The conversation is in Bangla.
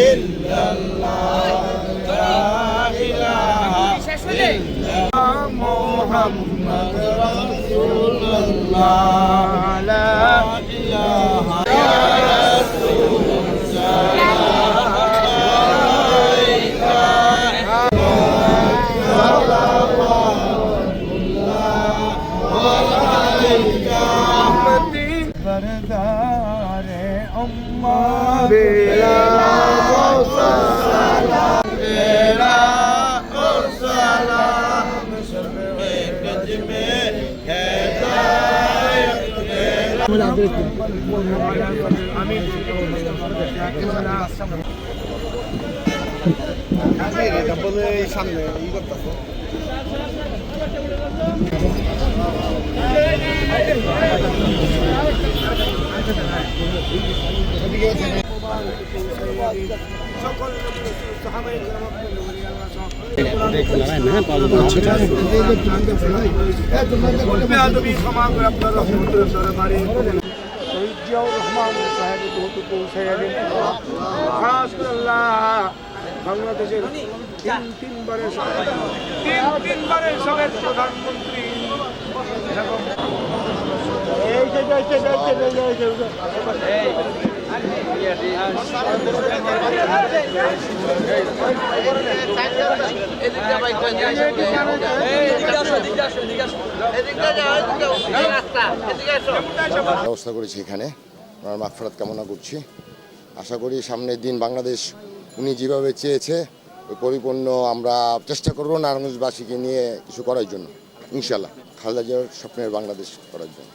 ইল্লাল্লাহ লা ইলাহা ইল্লাল্লাহ মুহাম্মাদ রাসূলুল্লাহ লা ইলাহা बरदारे अम्मा बेला सलाम बेला सलाम सब गज में हिदायत बेला आमीन सामने বাংলাদেশের তিনবারের সবের প্রধানমন্ত্রী ব্যবস্থা করেছি এখানে ওনার মাগফিরাত কামনা করছি। আশা করি সামনের দিন বাংলাদেশ উনি যেভাবে চেয়েছে ওই পরিপূর্ণ আমরা চেষ্টা করব নারায়ণগঞ্জবাসীকে নিয়ে কিছু করার জন্য, ইনশাআল্লাহ খালেদা জিয়ার স্বপ্নের বাংলাদেশ করার জন্য।